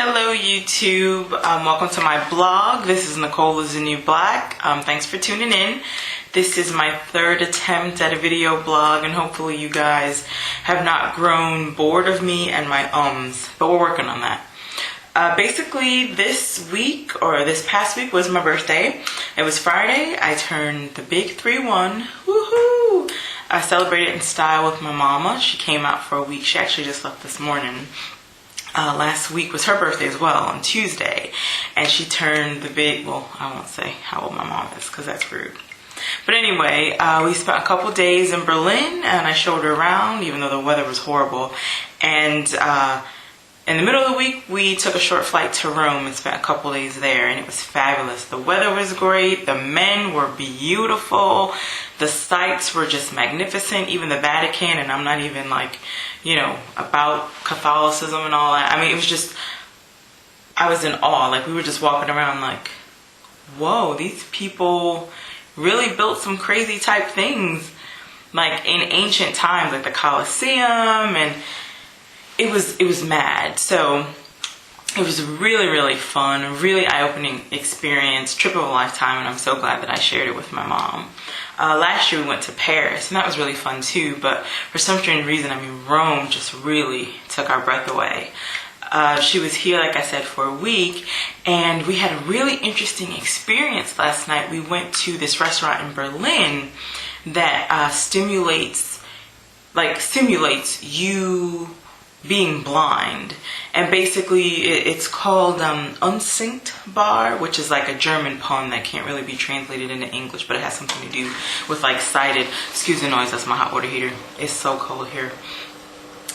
Hello YouTube, welcome to my blog. This is Nicole is the New Black. Thanks for tuning in. This is my third attempt at a video blog, and hopefully you guys have not grown bored of me and my but we're working on that. Basically this week, or this past week, was my birthday. It was Friday. I turned the big 3-1. Woohoo! I celebrated in style with my mama. She came out for a week. She actually just left this morning. Last week was her birthday as well, on Tuesday, and she turned the big, well, I won't say how old my mom is because that's rude. But anyway, we spent a couple days in Berlin, and I showed her around, even though the weather was horrible. And in the middle of the week, we took a short flight to Rome and spent a couple days there, and it was fabulous. The weather was great, the men were beautiful, the sights were just magnificent, even the Vatican, and I'm not even like, you know, about Catholicism and all that. I mean, it was just, I was in awe. Like, we were just walking around like, whoa, these people really built some crazy type things, like in ancient times, like the Colosseum, and it was mad. So it was really fun, a really eye-opening experience, trip of a lifetime, and I'm so glad that I shared it with my mom. Last year we went to Paris, and that was really fun too, but for some strange reason, I mean, Rome just really took our breath away. She was here, like I said, for a week, and we had a really interesting experience last night. We went to this restaurant in Berlin that simulates you being blind, and basically it's called Unsynced Bar, which is like a German poem that can't really be translated into English, but it has something to do with like sighted. Excuse the noise, that's my hot water heater. It's so cold here.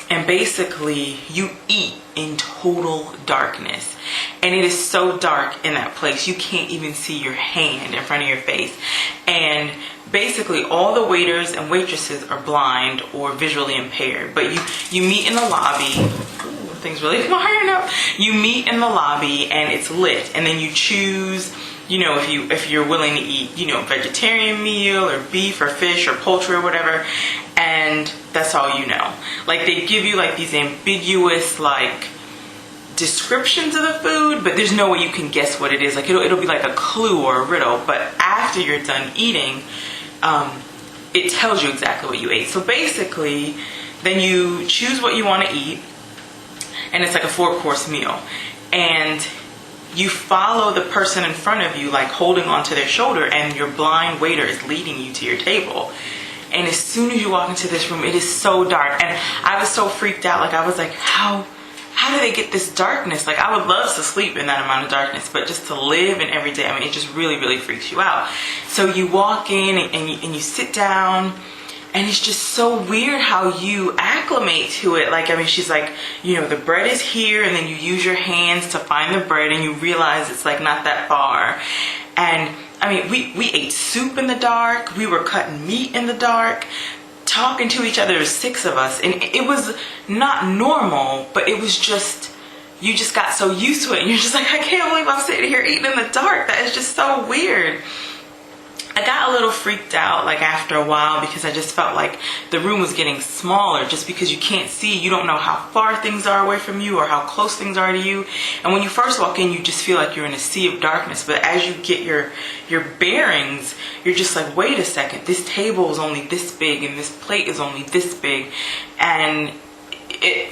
And basically you eat in total darkness, and it is so dark in that place you can't even see your hand in front of your face. And basically all the waiters and waitresses are blind or visually impaired, but you meet in the lobby. Ooh, things really firing up. You meet in the lobby and it's lit, and then you choose, you know, if you're willing to eat, you know, vegetarian meal or beef or fish or poultry or whatever, and that's all you know. Like, they give you like these ambiguous like descriptions of the food, but there's no way you can guess what it is. Like, it'll be like a clue or a riddle, but after you're done eating, it tells you exactly what you ate. So basically, then you choose what you want to eat, and it's like a 4-course meal, and you follow the person in front of you, like holding onto their shoulder, and your blind waiter is leading you to your table. And as soon as you walk into this room, it is so dark, and I was so freaked out. Like, I was like, how do they get this darkness? Like, I would love to sleep in that amount of darkness, but just to live in every day, I mean, it just really freaks you out. So you walk in and you sit down, and it's just so weird how you acclimate to it. Like, I mean, she's like, you know, the bread is here, and then you use your hands to find the bread, and you realize it's like not that far. And I mean, we ate soup in the dark, we were cutting meat in the dark, talking to each other. There was 6 of us, and it was not normal, but it was just, you just got so used to it, and you're just like, I can't believe I'm sitting here eating in the dark. That is just so weird. I got a little freaked out like after a while, because I just felt like the room was getting smaller, just because you can't see, you don't know how far things are away from you or how close things are to you. And when you first walk in, you just feel like you're in a sea of darkness, but as you get your bearings, you're just like, wait a second, this table is only this big and this plate is only this big. And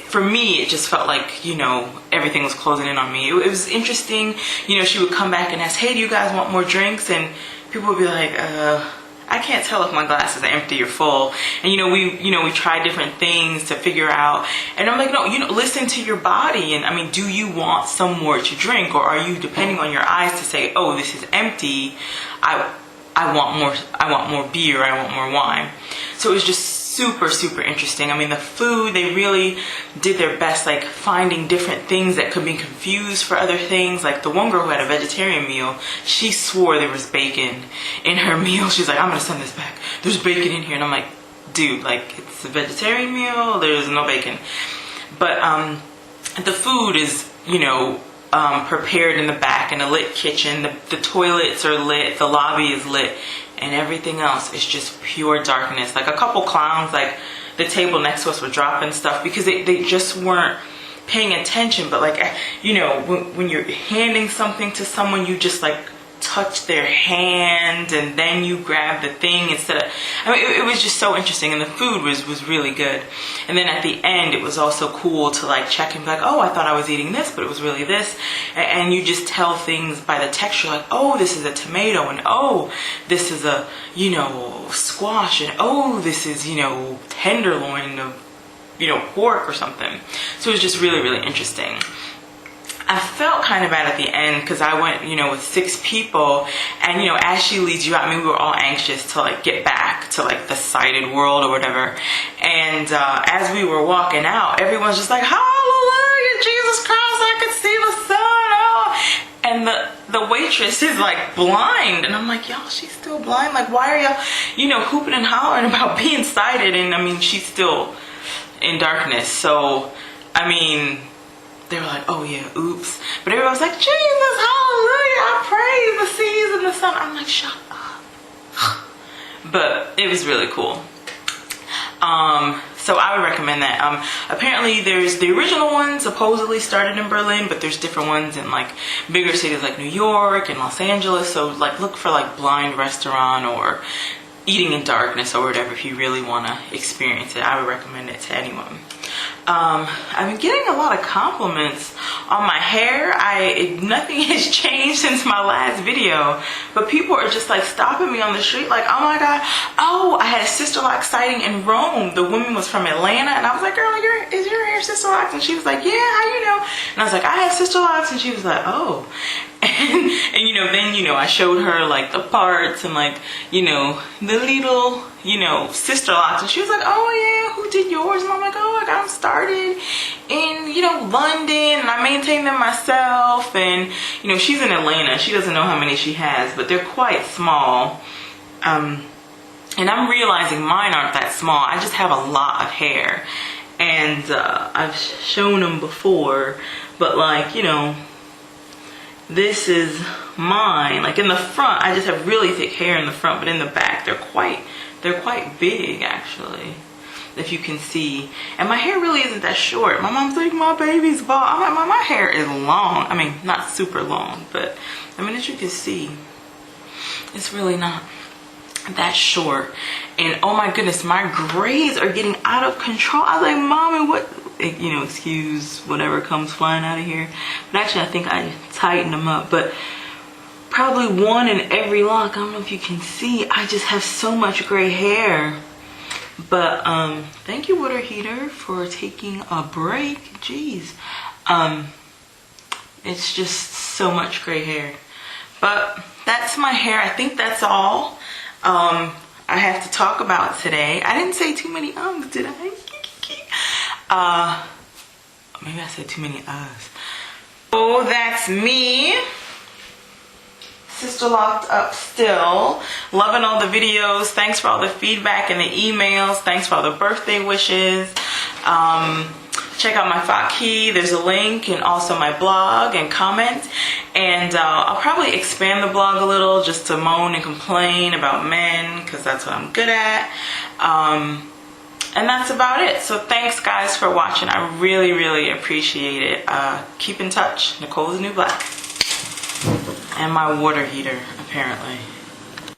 for me, it just felt like, you know, everything was closing in on me. It was interesting. You know, she would come back and ask, hey, do you guys want more drinks? And people would be like, I can't tell if my glass is empty or full. And we tried different things to figure out. And I'm like, no, listen to your body. And I mean, do you want some more to drink, or are you depending on your eyes to say, oh, this is empty, I want more beer, I want more wine. So it was just super interesting. I mean, the food, they really did their best, like finding different things that could be confused for other things. Like the one girl who had a vegetarian meal, she swore there was bacon in her meal. She's like, I'm gonna send this back, there's bacon in here. And I'm like, dude, like, it's a vegetarian meal, there's no bacon. But the food is, you know, prepared in the back in a lit kitchen. The toilets are lit, the lobby is lit, and everything else is just pure darkness. Like, a couple clowns, like the table next to us, were dropping stuff because they just weren't paying attention, but like, you know, when you're handing something to someone, you just like touch their hand and then you grab the thing instead of, I mean, it was just so interesting, and the food was really good. And then at the end, it was also cool to like check and be like, oh, I thought I was eating this, but it was really this. And you just tell things by the texture, like, oh, this is a tomato, and oh, this is a, you know, squash, and oh, this is, you know, tenderloin of, you know, pork or something. So it was just really, really interesting. I felt kind of bad at the end because I went, you know, with 6 people, and, you know, as she leads you out, I mean, we were all anxious to like get back to like the sighted world or whatever. And as we were walking out, everyone's just like, hallelujah, Jesus Christ, I could see the sun. Oh. And the waitress is like blind, and I'm like, y'all, she's still blind? Like, why are y'all, you know, hooping and hollering about being sighted? And I mean, she's still in darkness. So, I mean, they were like, oh yeah, oops. But everybody was like, Jesus, hallelujah, I praise the seas and the sun. I'm like, shut up. But it was really cool. So I would recommend that. Apparently there's the original one supposedly started in Berlin, but there's different ones in like bigger cities like New York and Los Angeles. So like look for like blind restaurant or eating in darkness or whatever if you really want to experience it. I would recommend it to anyone. I've been getting a lot of compliments on my hair. Nothing has changed since my last video, but people are just like stopping me on the street like, oh my god, oh, I had a Sisterlocks sighting in Rome. The woman was from Atlanta, and I was like, girl, is your hair Sisterlocks? And she was like, yeah, how you know? And I was like, I have Sisterlocks. And she was like, oh. And you know, then, you know, I showed her like the parts and like, you know, the little, you know, Sisterlocks, and she was like, oh yeah, who did yours? And I'm like, oh, I got them started in, you know, London, and I maintain them myself. And you know, she's in Atlanta, she doesn't know how many she has, but they're quite small. And I'm realizing mine aren't that small. I just have a lot of hair, and I've shown them before, but like, you know, this is mine. Like in the front, I just have really thick hair in the front, but in the back, they're quite big actually, if you can see. And my hair really isn't that short. My mom's like, my baby's bald. I'm like, my hair is long. I mean, not super long, but I mean, as you can see, it's really not that short. And oh my goodness, my grays are getting out of control. I was like, mommy, what? You know, excuse whatever comes flying out of here. But actually, I think I tightened them up. But probably one in every lock. I don't know if you can see. I just have so much gray hair. But thank you, water heater, for taking a break. Jeez. It's just so much gray hair. But that's my hair. I think that's all I have to talk about today. I didn't say too many ums, did I? Maybe I said too many uhs. Oh, that's me. Sister locked up still. Loving all the videos. Thanks for all the feedback and the emails. Thanks for all the birthday wishes. Check out my Faki. There's a link, and also my blog and comment. And I'll probably expand the blog a little just to moan and complain about men, because that's what I'm good at. And that's about it. So thanks guys for watching. I really, really appreciate it. Keep in touch. Nicole is New Black. And my water heater, apparently.